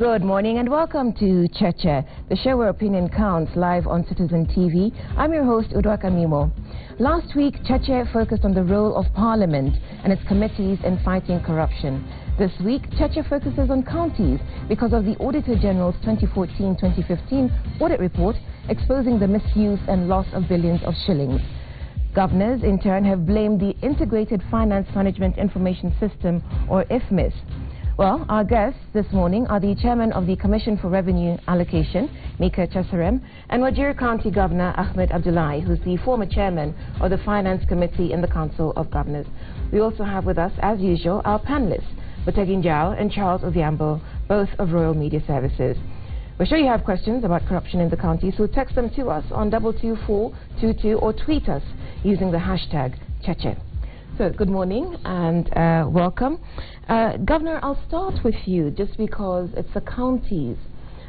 Good morning and welcome to Cheche, the show where opinion counts, live on Citizen TV. I'm your host, Udwaka Mimo. Last week, Cheche focused on the role of Parliament and its committees in fighting corruption. This week, Cheche focuses on counties because of the Auditor General's 2014-2015 audit report exposing the misuse and loss of billions of shillings. Governors, in turn, have blamed the Integrated Finance Management Information System, or IFMIS. Well, our guests this morning are the Chairman of the Commission for Revenue Allocation, Mika Cheche, and Wajir County Governor Ahmed Abdullahi, who's the former Chairman of the Finance Committee in the Council of Governors. We also have with us, as usual, our panelists, Batagin Jao and Charles Oviambo, both of Royal Media Services. We're sure you have questions about corruption in the county, so text them to us on 22422 or tweet us using the hashtag Cheche. So, good morning and welcome. Governor, I'll start with you just because it's the counties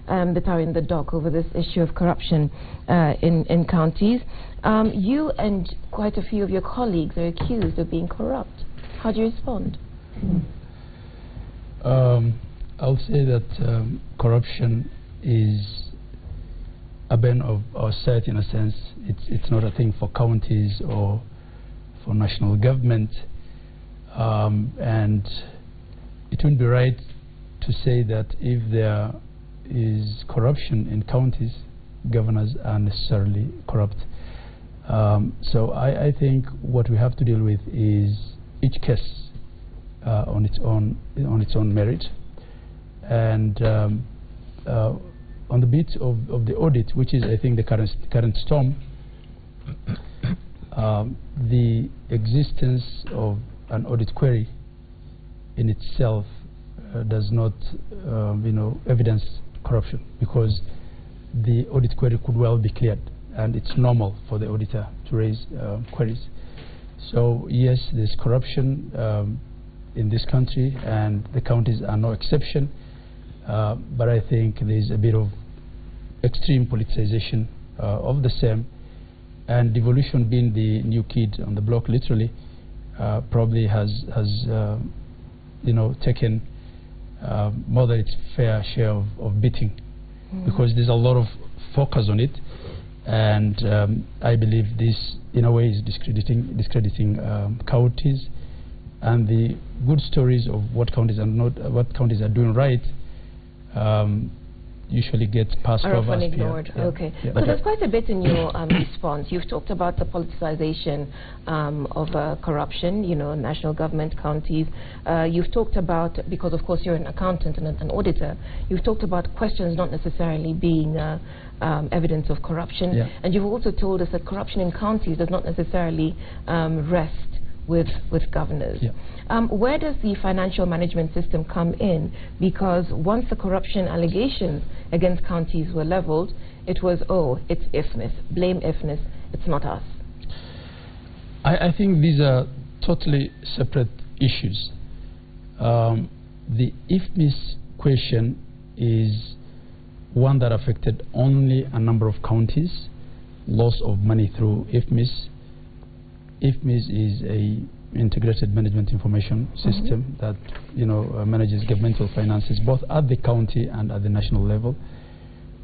that are in the dock over this issue of corruption in counties. You and quite a few of your colleagues are accused of being corrupt. How do you respond? I'll say that corruption is a bane of our society in a sense. It's not a thing for counties or for national government, and it wouldn't be right to say that if there is corruption in counties, governors are necessarily corrupt. So I think what we have to deal with is each case on its own merit, and on the bit of the audit, which is I think the current storm. The existence of an audit query in itself does not, evidence corruption, because the audit query could well be cleared, and it's normal for the auditor to raise queries. So yes, there's corruption in this country, and the counties are no exception. But I think there's a bit of extreme politicization of the same. And devolution, being the new kid on the block, literally, probably has taken more than its fair share of beating, because there's a lot of focus on it, and I believe this, in a way, is discrediting counties, and the good stories of what counties are doing right. Usually get passed over. Often ignored. Yeah. Okay. Yeah. So there's quite a bit in your response. You've talked about the politicization of corruption, national government, counties. You've talked about, because of course you're an accountant and an auditor, you've talked about questions not necessarily being evidence of corruption. Yeah. And you've also told us that corruption in counties does not necessarily rest with governors. Yeah. Where does the financial management system come in? Because once the corruption allegations against counties were leveled, it was, oh, it's IFMIS, blame IFMIS, it's not us. I think these are totally separate issues. The IFMIS question is one that affected only a number of counties, loss of money through IFMIS. IFMIS is a integrated management information system that manages governmental finances both at the county and at the national level,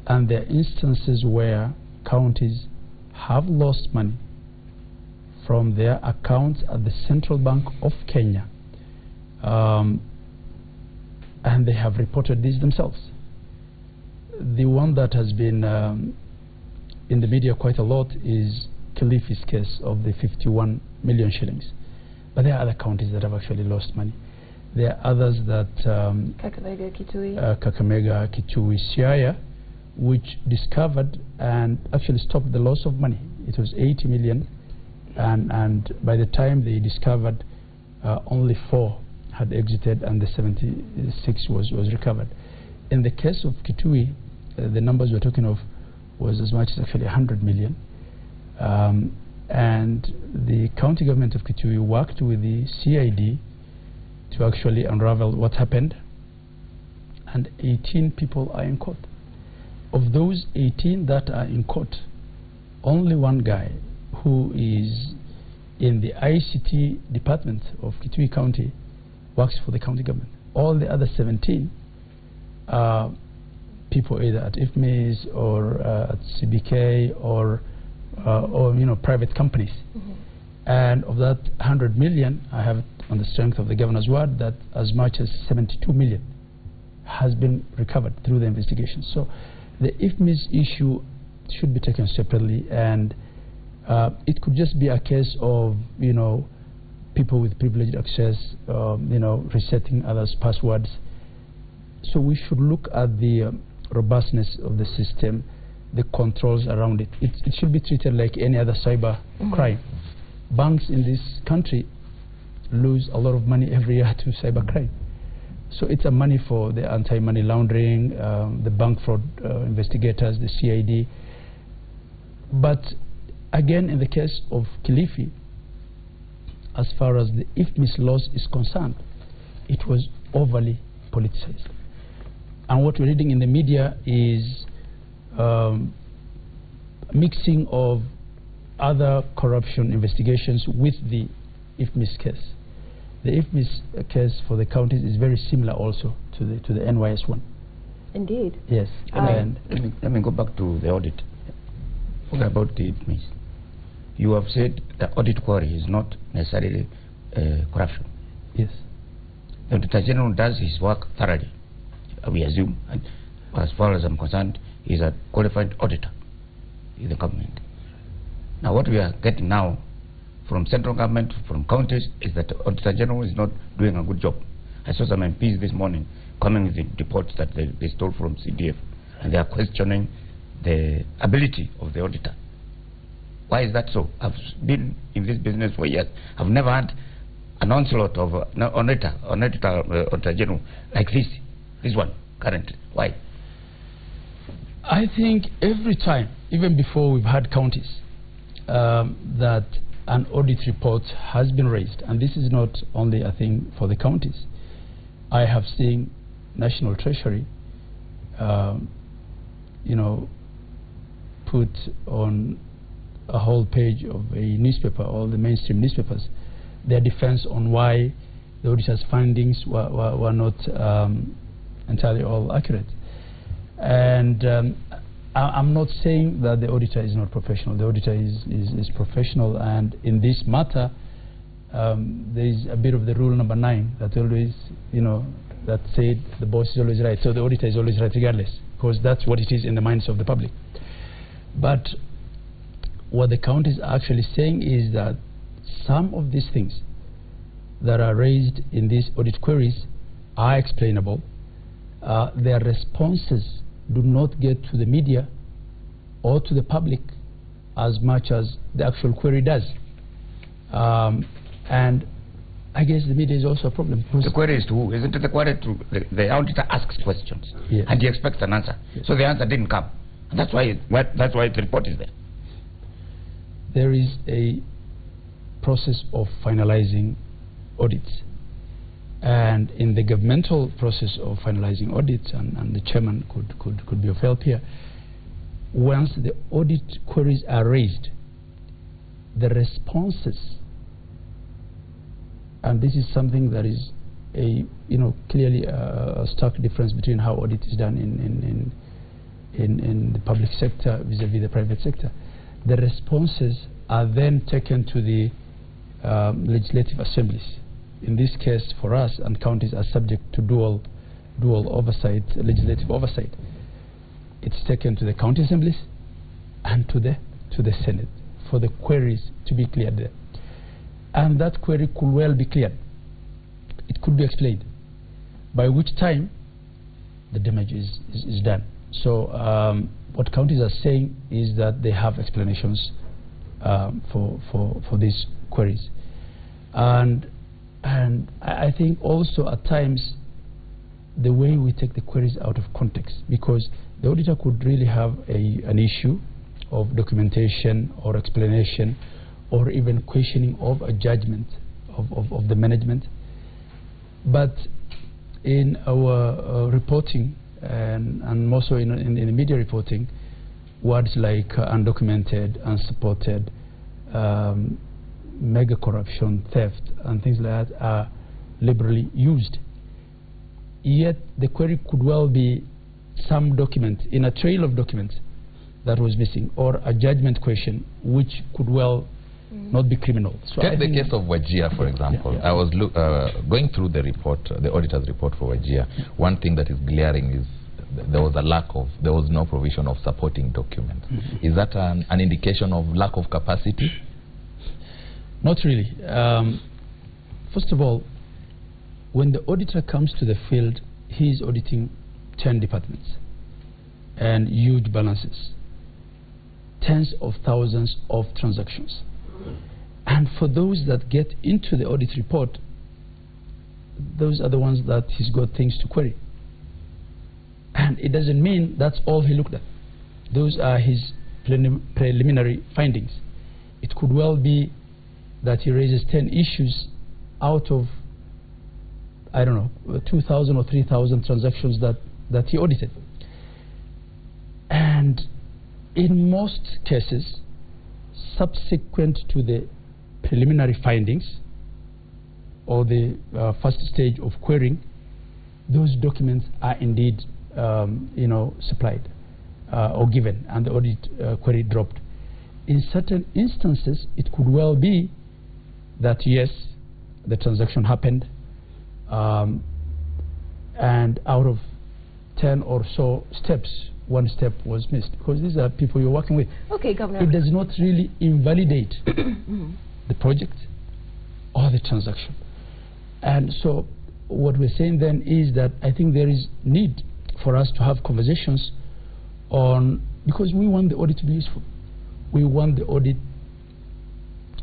and there are instances where counties have lost money from their accounts at the Central Bank of Kenya, and they have reported this themselves. The one that has been in the media quite a lot is Kilifi's case of the 51 million shillings. But there are other counties that have actually lost money. There are others that Kakamega, Kitui, Siaya, which discovered and actually stopped the loss of money. It was 80 million, and by the time they discovered, only 4 had exited and the 76 was recovered. In the case of Kitui, the numbers we're talking of was as much as actually 100 million. And the county government of Kitui worked with the CID to actually unravel what happened, and 18 people are in court. Of those 18 that are in court, only one guy who is in the ICT department of Kitui County works for the county government. All the other 17 people either at IFMIS or at CBK or private companies. And of that 100 million, I have on the strength of the governor's word that as much as 72 million has been recovered through the investigation. So the IFMIS issue should be taken separately, and it could just be a case of people with privileged access, resetting others' passwords. So we should look at the robustness of the system, the controls around it. It should be treated like any other cyber crime. Banks in this country lose a lot of money every year to cybercrime. So it's a money for the anti-money laundering, the bank fraud investigators, the CID. But again, in the case of Kilifi, as far as the IFMIS loss is concerned, it was overly politicized. And what we're reading in the media is mixing of other corruption investigations with the IFMIS case. The IFMIS case for the counties is very similar also to the NYS one. Indeed. Yes. And let me go back to the audit. What about the IFMIS? You have said the audit query is not necessarily corruption. Yes. The Auditor General does his work thoroughly, we assume. And as far as I'm concerned, he's a qualified auditor in the government. Now, what we are getting now from central government, from counties, is that the Auditor General is not doing a good job. I saw some MPs this morning coming with the reports that they stole from CDF, and they are questioning the ability of the auditor. Why is that so? I've been in this business for years. I've never had an onslaught of Auditor General like this one currently. Why? I think every time, even before we've had counties, that an audit report has been raised, and this is not only a thing for the counties. I have seen National Treasury, put on a whole page of a newspaper, all the mainstream newspapers, their defense on why the auditor's findings were not entirely all accurate. And I'm not saying that the auditor is not professional. The auditor is professional, and in this matter, there is a bit of the rule number 9 that always, that said the boss is always right. So the auditor is always right regardless, because that's what it is in the minds of the public. But what the county is actually saying is that some of these things that are raised in these audit queries are explainable. Their responses do not get to the media or to the public as much as the actual query does. And I guess the media is also a problem. The query is to who? Isn't it the query to the auditor asks questions, yes, and he expects an answer. Yes. So the answer didn't come. And that's why the report is there. There is a process of finalizing audits. And in the governmental process of finalizing audits, and the chairman could be of help here, once the audit queries are raised, the responses, and this is something that is clearly a stark difference between how audit is done in the public sector vis-a-vis the private sector. The responses are then taken to the legislative assemblies. In this case, for us, and counties are subject to dual oversight, legislative oversight. It's taken to the county assemblies and to the Senate for the queries to be cleared there. And that query could well be cleared. It could be explained, by which time the damage is done. So what counties are saying is that they have explanations for these queries. And I think also at times the way we take the queries out of context, because the auditor could really have an issue of documentation or explanation or even questioning of a judgment of the management. But in our reporting and more so in the media reporting, words like undocumented, unsupported, mega corruption, theft, and things like that are liberally used. yet the query could well be some document in a trail of documents that was missing, or a judgment question which could well not be criminal. So take the case of Wajir, for example. I was going through the report, the auditor's report for Wajir. One thing that is glaring is there was no provision of supporting documents. Is that an indication of lack of capacity? Not really. First of all, when the auditor comes to the field, he is auditing 10 departments and huge balances, tens of thousands of transactions. And for those that get into the audit report, those are the ones that he's got things to query. And it doesn't mean that's all he looked at. Those are his preliminary findings. It could well be that he raises 10 issues out of, I don't know, 2,000 or 3,000 transactions that he audited. And in most cases, subsequent to the preliminary findings or the first stage of querying, those documents are indeed supplied or given, and the audit query dropped. In certain instances, it could well be that yes, the transaction happened, and out of 10 or so steps, one step was missed, because these are people you're working with. Okay, Governor. It does not really invalidate the project or the transaction. And so what we're saying then is that I think there is need for us to have conversations on, because we want the audit to be useful. We want the audit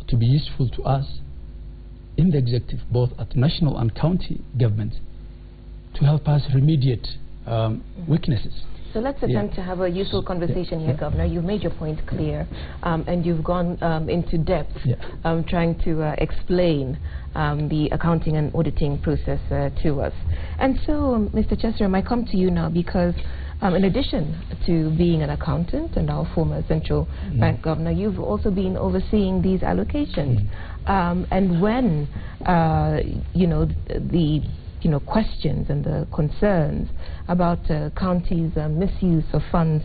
to be useful to us in the executive, both at national and county government, to help us remediate weaknesses. So let's attempt to have a useful conversation here, Governor. You've made your point clear, and you've gone into depth trying to explain the accounting and auditing process to us. And so, Mr. Cheche, I come to you now because in addition to being an accountant and our former central bank governor, you've also been overseeing these allocations. And when, the questions and the concerns about counties' misuse of funds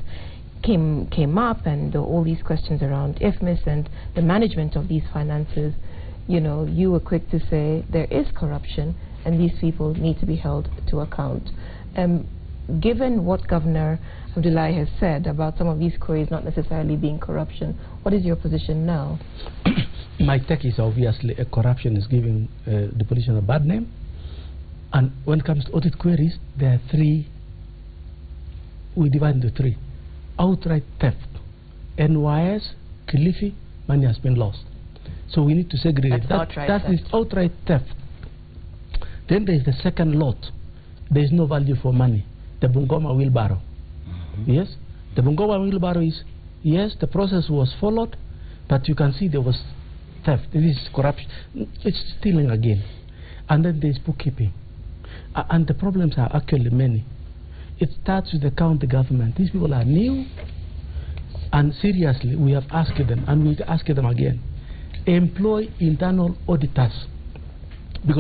came up, and all these questions around IFMIS and the management of these finances, you were quick to say there is corruption and these people need to be held to account. Given what Governor Abdullahi has said about some of these queries not necessarily being corruption, what is your position now? My take is obviously corruption is giving the politician a bad name. And when it comes to audit queries, there are three. We divide into three: outright theft, NYS, Kilifi, money has been lost. So we need to segregate. That is outright theft. Then there is the second lot. There is no value for money. The Bungoma wheelbarrow. Yes, the Bungoma wheelbarrow is, yes, the process was followed, but you can see there was theft. This is corruption. It's stealing again. And then there is bookkeeping. And the problems are actually many. It starts with the county government. These people are new, and seriously, we have asked them, and we ask them again, employ internal auditors, because